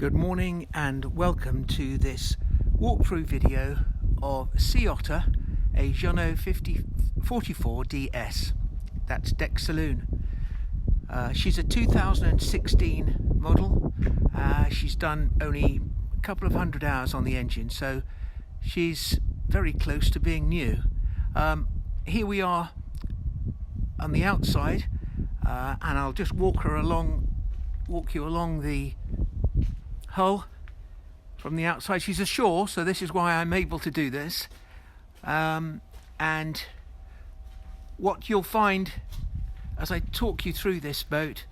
Good morning and welcome to this walkthrough video of Sea Otter, a Jeanneau 44 DS. That's deck saloon. She's a 2016 model. She's done only a couple of hundred hours on the engine, so she's very close to being new. Here we are on the outside, and I'll just walk you along the hull from the outside. She's ashore, so this is why I'm able to do this. And what you'll find as I talk you through this boat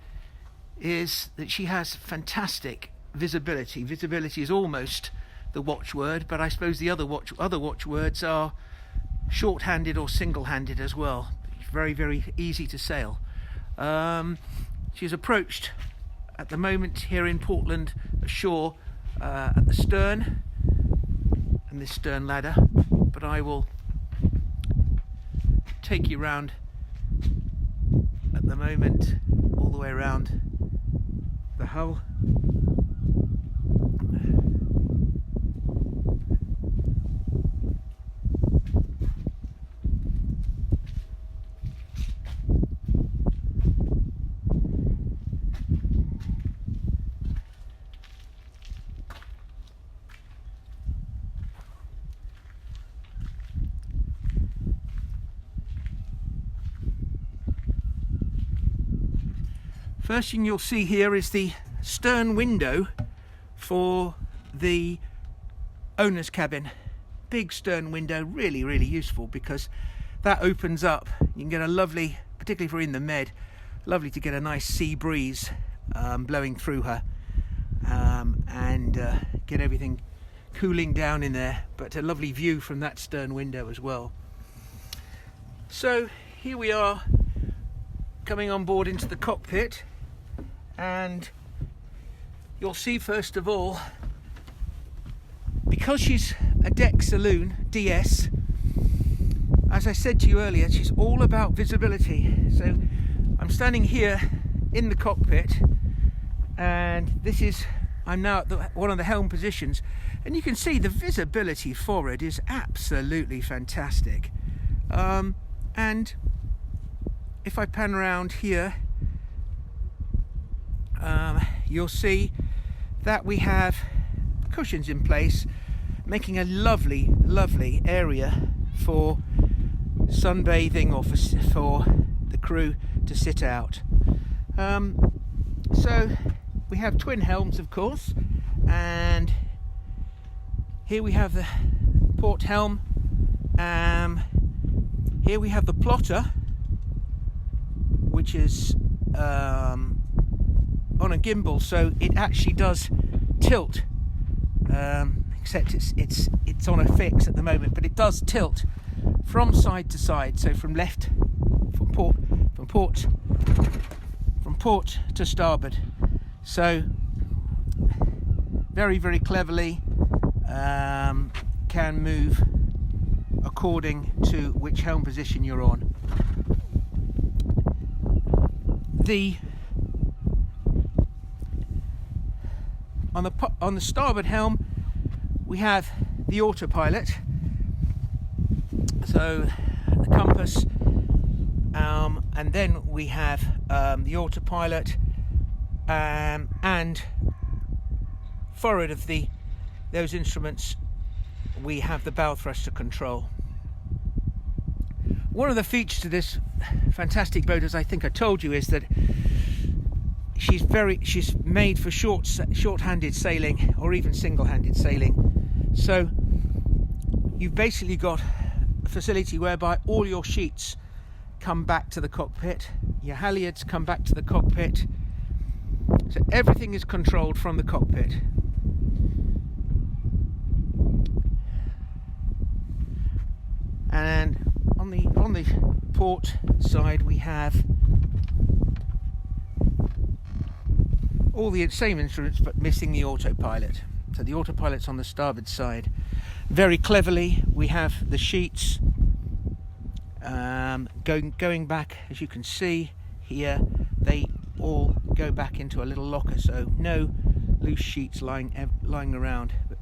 is that she has fantastic visibility. Visibility is almost the watchword, but I suppose the other watchwords are short-handed or single-handed as well. It's very, very easy to sail. She's approached at the moment here in Portland ashore at the stern and this stern ladder, but I will take you round at the moment all the way around the hull. First thing you'll see here is the stern window for the owner's cabin. Big stern window, really, really useful because that opens up. You can get a lovely, particularly if we're in the Med, lovely to get a nice sea breeze blowing through her and get everything cooling down in there, but a lovely view from that stern window as well. So here we are coming on board into the cockpit. And you'll see first of all, because she's a deck saloon DS, as I said to you earlier, she's all about visibility. So I'm standing here in the cockpit, and I'm now at one of the helm positions, and you can see the visibility forward is absolutely fantastic. And if I pan around here, you'll see that we have cushions in place, making a lovely, lovely area for sunbathing or for the crew to sit out. So we have twin helms, of course, and here we have the port helm. Here we have the plotter, which is on a gimbal, so it actually does tilt, except it's on a fix at the moment, but it does tilt from side to side, so from port to starboard. So very, very cleverly can move according to which helm position you're on. On the starboard helm we have the autopilot, so the compass, and then we have the autopilot, and forward of those instruments we have the bow thruster control. One of the features of this fantastic boat, as I think I told you, is that she's made for short-handed sailing or even single-handed sailing. So you've basically got a facility whereby all your sheets come back to the cockpit, your halyards come back to the cockpit, so everything is controlled from the cockpit. And on the port side we have all the same instruments but missing the autopilot. So the autopilot's on the starboard side. Very cleverly we have the sheets going back, as you can see here. They all go back into a little locker, so no loose sheets lying around. But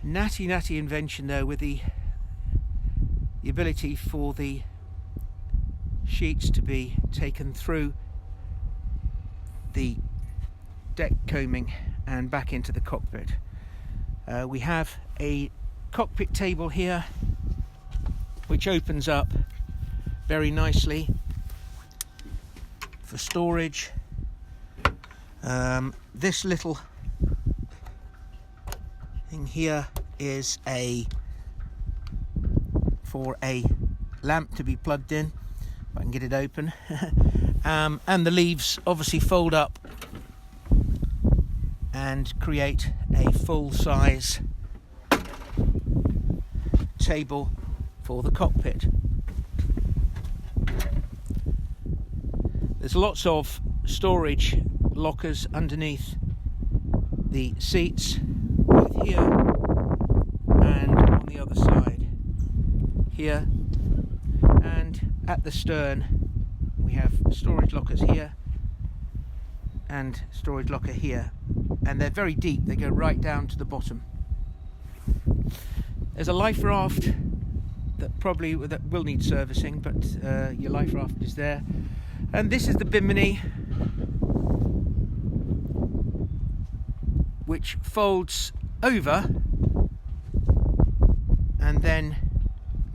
natty invention though, with the ability for the sheets to be taken through the deck coaming and back into the cockpit. We have a cockpit table here which opens up very nicely for storage. This little thing here is for a lamp to be plugged in, if I can get it open. And the leaves obviously fold up and create a full-size table for the cockpit. There's lots of storage lockers underneath the seats, both here and on the other side. Here and at the stern we have storage lockers here and storage locker here, and they're very deep, they go right down to the bottom. There's a life raft that will need servicing, but your life raft is there. And this is the bimini, which folds over and then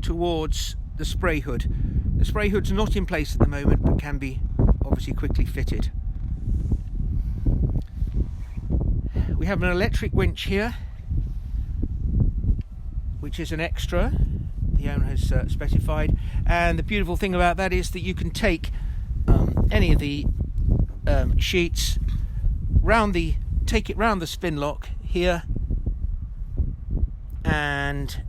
towards the spray hood. The spray hood's not in place at the moment, but can be obviously quickly fitted. We have an electric winch here, which is an extra the owner has specified, and the beautiful thing about that is that you can take any of the sheets take it round the spin lock here and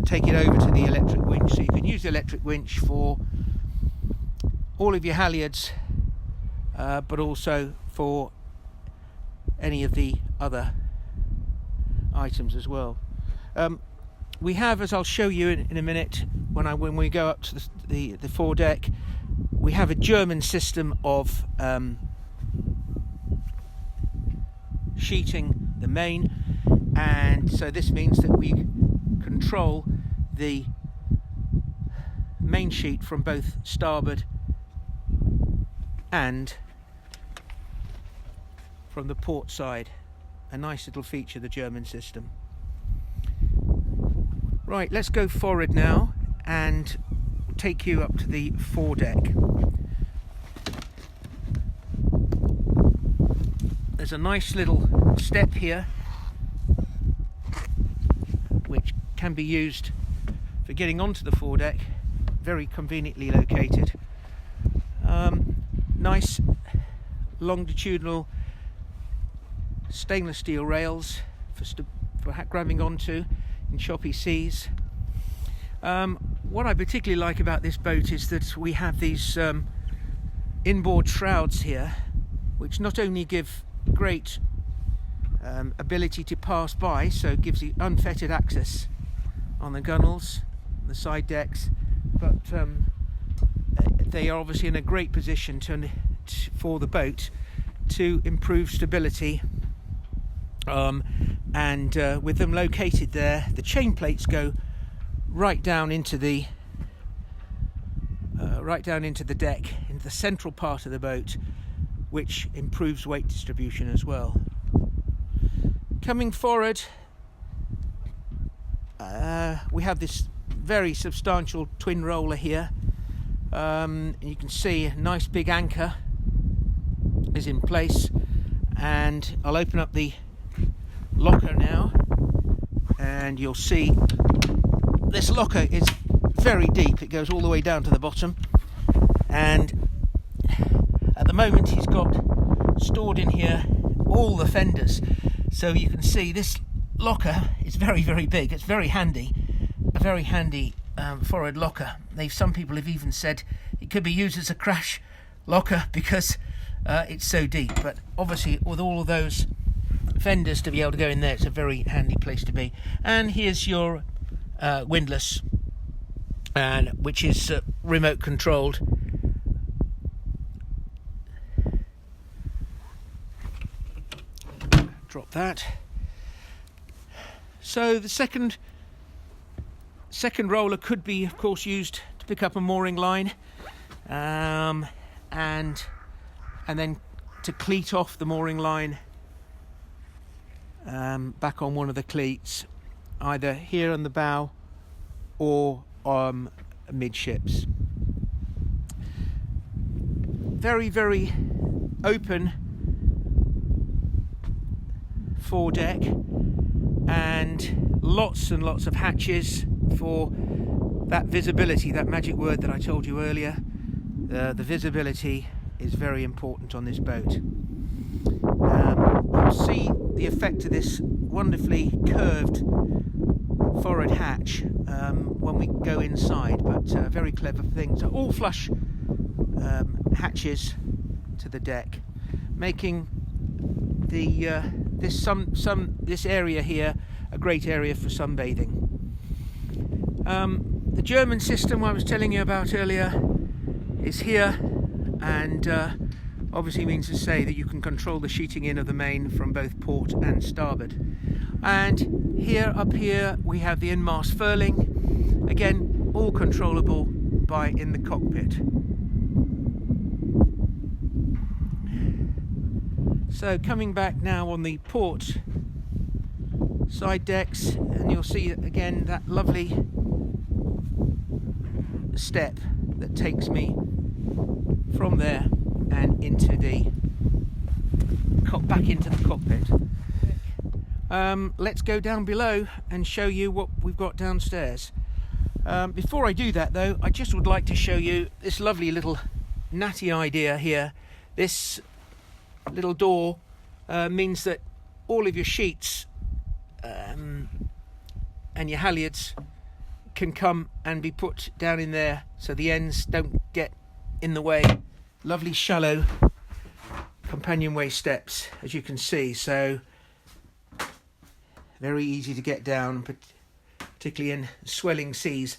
take it over to the electric winch. So you can use the electric winch for all of your halyards, but also for any of the other items as well. We have, as I'll show you in a minute, when we go up to the foredeck, we have a German system of sheeting the main, and so this means that we control the main sheet from both starboard and from the port side. A nice little feature, the German system. Right, let's go forward now and take you up to the foredeck. There's a nice little step here which can be used for getting onto the foredeck, very conveniently located. Nice longitudinal stainless steel rails for grabbing onto in choppy seas. What I particularly like about this boat is that we have these inboard shrouds here, which not only give great ability to pass by, so it gives you unfettered access on the gunnels, the side decks, but they are obviously in a great position for the boat to improve stability. And with them located there, the chain plates go right down into the deck, into the central part of the boat, which improves weight distribution as well. Coming forward, we have this very substantial twin roller here. You can see a nice big anchor is in place, and I'll open up the locker now, and you'll see this locker is very deep. It goes all the way down to the bottom, and at the moment he's got stored in here all the fenders, so you can see this locker is very, very big. It's very handy, a very handy forward locker. Some people have even said it could be used as a crash locker because it's so deep, but obviously with all of those fenders to be able to go in there, it's a very handy place to be. And here's your windlass, which is remote controlled. drop that. So the second roller could be, of course, used to pick up a mooring line, and then to cleat off the mooring line back on one of the cleats, either here on the bow or midships. Very, very open foredeck, and lots of hatches for that visibility, that magic word that I told you earlier. The visibility is very important on this boat. You'll see the effect of this wonderfully curved forward hatch when we go inside, but very clever things. All flush hatches to the deck, making the this area here a great area for sunbathing. The German system I was telling you about earlier is here, and obviously means to say that you can control the sheeting in of the main from both port and starboard. And here, up here, we have the in-mast furling, again all controllable in the cockpit. So coming back now on the port side decks, and you'll see again that lovely step that takes me from there and into the back into the cockpit. Let's go down below and show you what we've got downstairs. Before I do that though, I just would like to show you this lovely little natty idea here. This little door means that all of your sheets and your halyards can come and be put down in there, so the ends don't get in the way. Lovely shallow companionway steps, as you can see, so very easy to get down, particularly in swelling seas.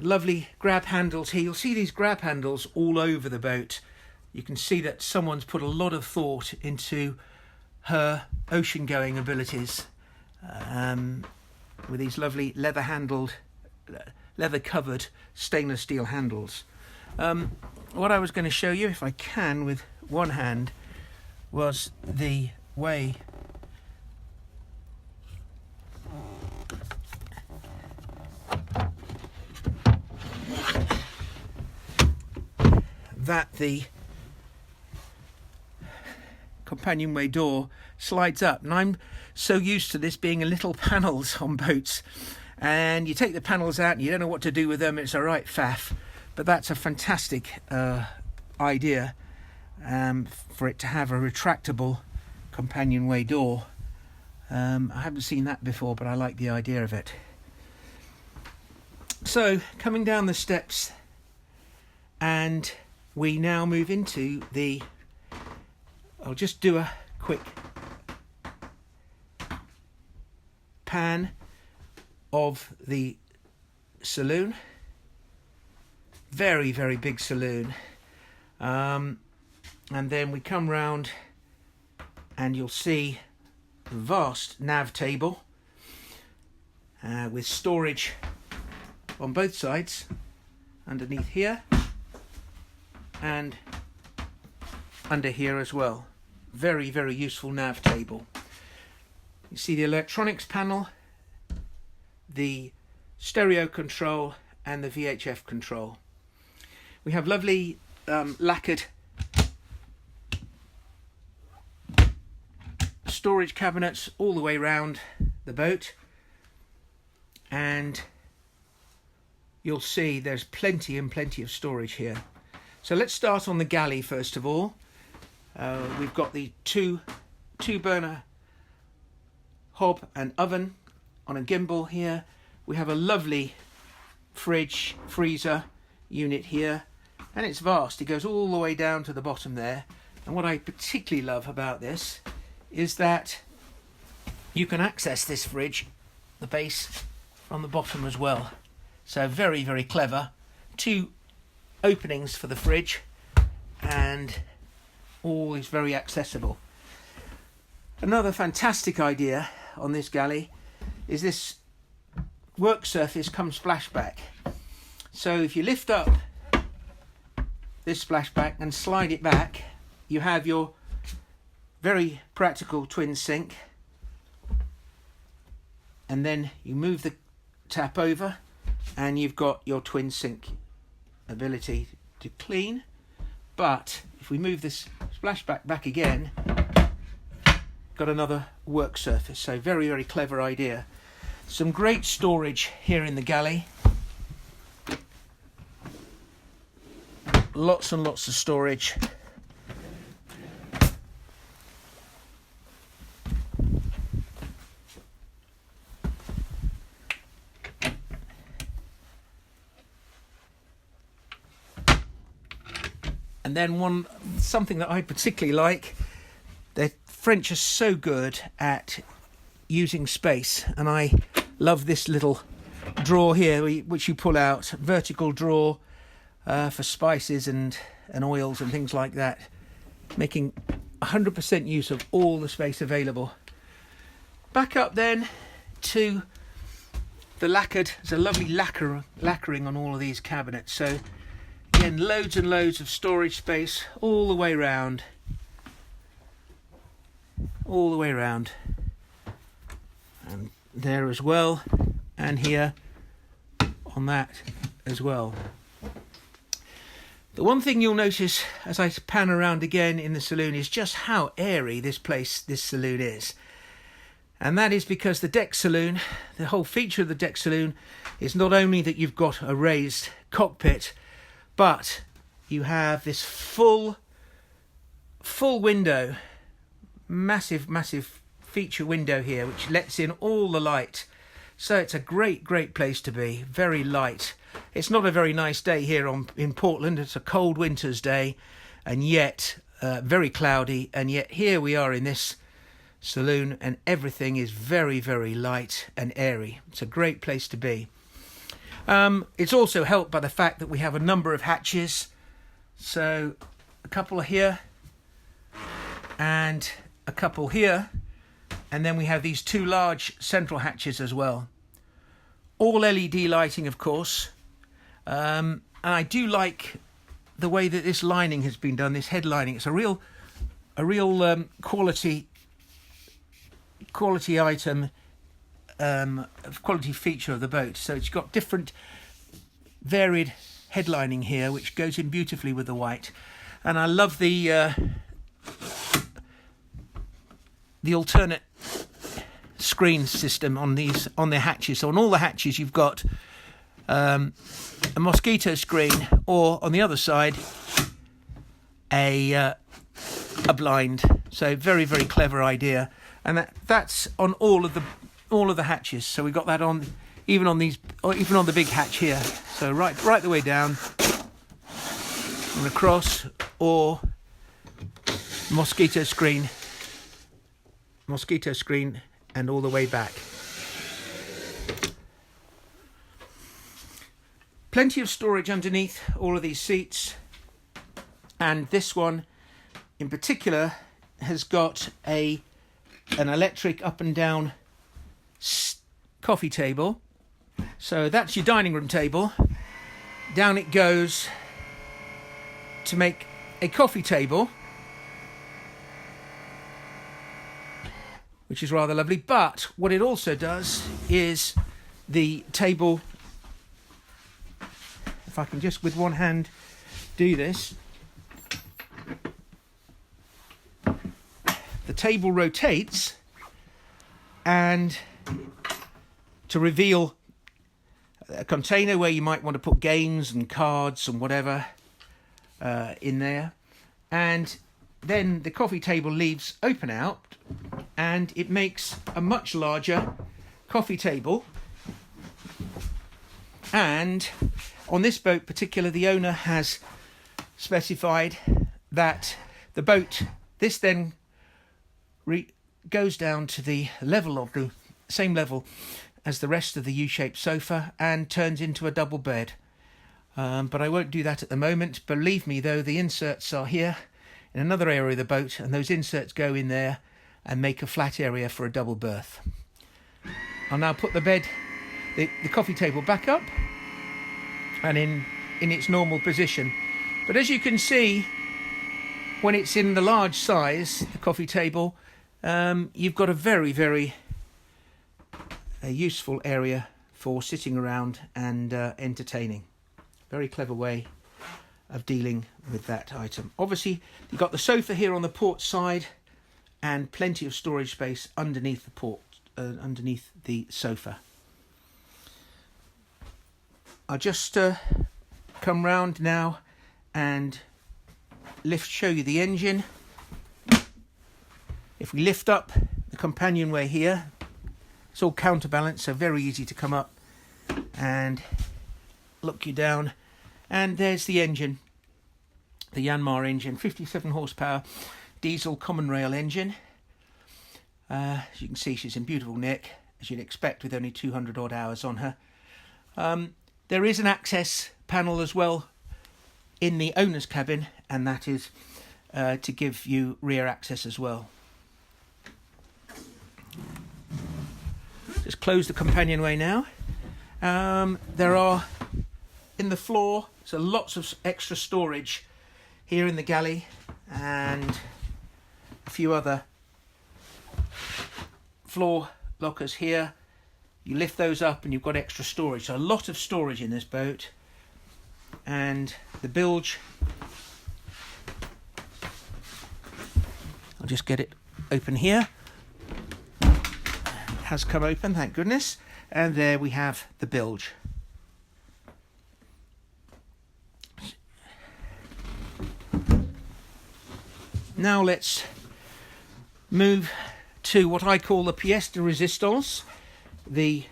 Lovely grab handles here. You'll see these grab handles all over the boat. You can see that someone's put a lot of thought into her ocean going abilities, with these lovely leather covered stainless steel handles. What I was going to show you, if I can with one hand, was the way that the companionway door slides up. And I'm so used to this being in little panels on boats, and you take the panels out and you don't know what to do with them. It's a right faff, but that's a fantastic idea for it to have a retractable companionway door. I haven't seen that before, but I like the idea of it. So coming down the steps, and we now move into the, I'll just do a quick pan of the saloon. Very, very big saloon. And then we come round and you'll see a vast nav table with storage on both sides, underneath here and under here as well. Very, very useful nav table. You see the electronics panel, the stereo control and the VHF control. We have lovely lacquered storage cabinets all the way round the boat, and you'll see there's plenty of storage here. So let's start on the galley first of all. We've got the two burner hob and oven on a gimbal here. We have a lovely freezer unit here, and it's vast. It goes all the way down to the bottom there. And what I particularly love about this is that you can access this fridge, the base, from the bottom as well. So very, very clever. Two openings for the fridge, and all is very accessible. Another fantastic idea on this galley is this work surface come splashback. So if you lift up this splashback and slide it back, you have your very practical twin sink, and then you move the tap over and you've got your twin sink ability to clean. But if we move this splashback back again, got another work surface. So very, very clever idea. Some great storage here in the galley. Lots and lots of storage. And then something that I particularly like, the French are so good at using space, and I love this little drawer here which you pull out, vertical drawer for spices and oils and things like that, making 100% use of all the space available. Back up then to the lacquered. There's a lovely lacquering on all of these cabinets, so again, loads and loads of storage space all the way around. All the way around. And there as well. And here on that as well. The one thing you'll notice as I pan around again in the saloon is just how airy this saloon is. And that is because the deck saloon, the whole feature of the deck saloon is not only that you've got a raised cockpit, but you have this full window, massive feature window here, which lets in all the light. So it's a great place to be. Very light. It's not a very nice day here in Portland. It's a cold winter's day, and yet very cloudy. And yet here we are in this saloon, and everything is very light and airy. It's a great place to be. It's also helped by the fact that we have a number of hatches. So a couple here and a couple here, and then we have these two large central hatches as well. All LED lighting, of course. And I do like the way that this lining has been done, this head lining. It's a real quality item, quality feature of the boat. So it's got different varied headlining here, which goes in beautifully with the white. And I love the alternate screen system on the hatches. So on all the hatches you've got a mosquito screen, or on the other side a blind. So very clever idea, and that's on all of the hatches. So we got that on even on the big hatch here. So right the way down and across, or mosquito screen and all the way back. Plenty of storage underneath all of these seats, and this one in particular has got an electric up and down coffee table. So that's your dining room table. Down it goes to make a coffee table, which is rather lovely. But what it also does is the table, if I can just with one hand do this, the table rotates, and to reveal a container where you might want to put games and cards and whatever in there. And then the coffee table leaves open out, and it makes a much larger coffee table. And on this boat particular, the owner has specified that the boat, this then goes down to the level of the same level as the rest of the U-shaped sofa and turns into a double bed. But I won't do that at the moment. Believe me though, the inserts are here in another area of the boat, and those inserts go in there, and make a flat area for a double berth. I'll now put the bed, the coffee table back up and in its normal position. But as you can see, when it's in the large size, the coffee table, you've got a very useful area for sitting around and entertaining. Very clever way of dealing with that item. Obviously, you've got the sofa here on the port side and plenty of storage space underneath underneath the sofa. I'll just come round now and show you the engine. If we lift up the companionway here, it's all counterbalanced, so very easy to come up and look you down. And there's the engine, the Yanmar engine, 57 horsepower diesel common rail engine. As you can see, she's in beautiful nick, as you'd expect with only 200 odd hours on her. There is an access panel as well in the owner's cabin, and that is to give you rear access as well. Just close the companionway now. There are, in the floor, so lots of extra storage here in the galley, and a few other floor lockers here. You lift those up and you've got extra storage. So a lot of storage in this boat. And the bilge, I'll just get it open here. It has come open, thank goodness. And there we have the bilge. Now let's move to what I call the pièce de résistance, the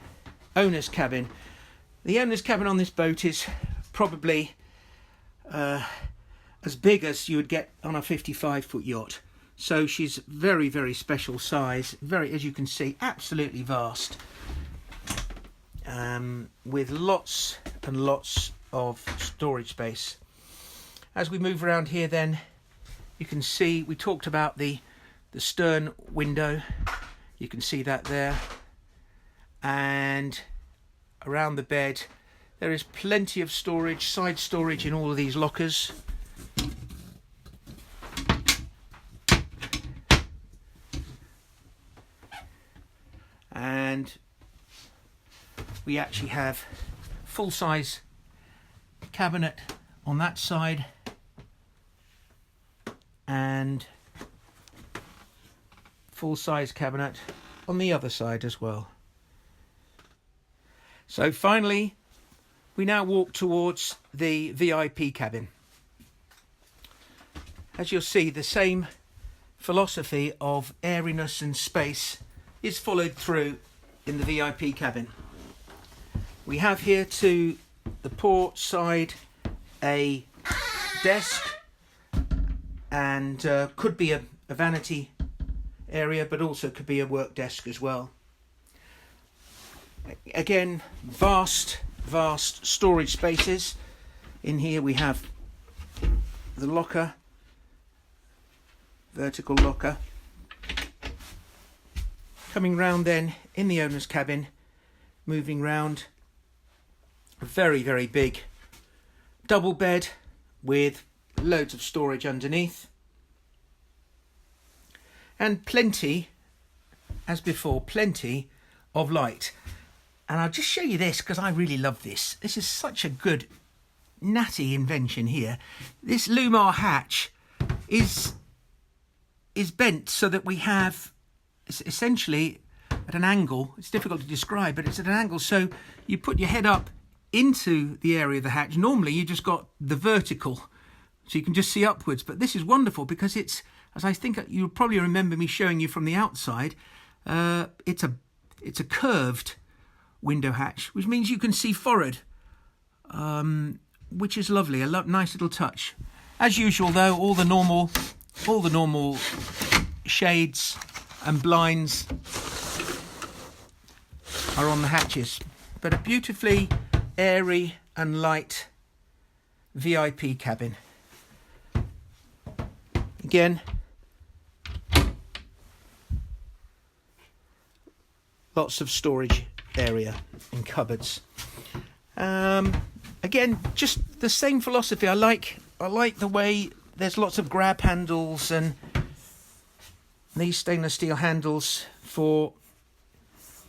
owner's cabin. The owner's cabin on this boat is probably as big as you would get on a 55-foot yacht. So she's very special size, as you can see, absolutely vast, with lots and lots of storage space. As we move around here then, you can see we talked about the stern window. You can see that there. And around the bed there is plenty of storage, side storage in all of these lockers. And we actually have full-size cabinet on that side and full-size cabinet on the other side as well. So finally, we now walk towards the VIP cabin. As you'll see, the same philosophy of airiness and space is followed through in the VIP cabin. We have here to the port side a desk, and could be a vanity area, but also could be a work desk as well. Again, vast storage spaces. In here we have the locker, vertical locker. Coming round then in the owner's cabin, moving round, a very big double bed with loads of storage underneath, and plenty, as before, plenty of light. And I'll just show you this because I really love this. This is such a good natty invention here. This Lumar hatch is bent so that we have, it's essentially at an angle. It's difficult to describe, but it's at an angle. So you put your head up into the area of the hatch. Normally you just got the vertical, so you can just see upwards. But this is wonderful because it's, as I think you'll probably remember me showing you from the outside, it's a curved window hatch, which means you can see forward, which is lovely. A nice little touch. As usual, though, all the normal shades and blinds are on the hatches, but a beautifully airy and light VIP cabin. lots of storage area and cupboards. Again, just the same philosophy. I like the way there's lots of grab handles and these stainless steel handles for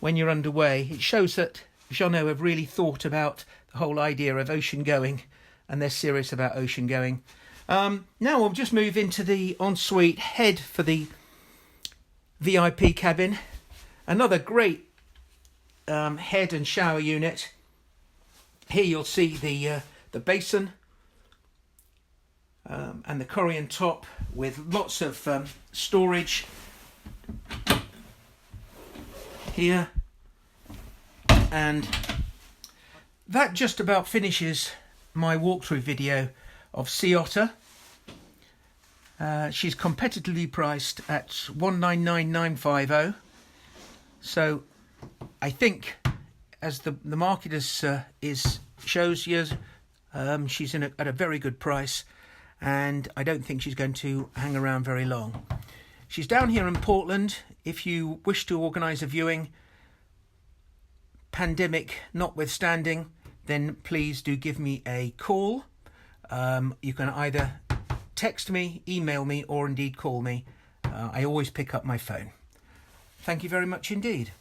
when you're underway. It shows that Jeanneau have really thought about the whole idea of ocean going, and they're serious about ocean going. Now we'll just move into the ensuite head for the VIP cabin. Another great head and shower unit. Here you'll see the basin and the Korean top with lots of storage here, and that just about finishes my walkthrough video of Sea Otter. She's competitively priced at 199,950. So I think, as the market shows you, she's at a very good price, and I don't think she's going to hang around very long. She's down here in Portland. If you wish to organise a viewing, pandemic notwithstanding, then please do give me a call. You can either text me, email me, or indeed call me. I always pick up my phone. Thank you very much indeed.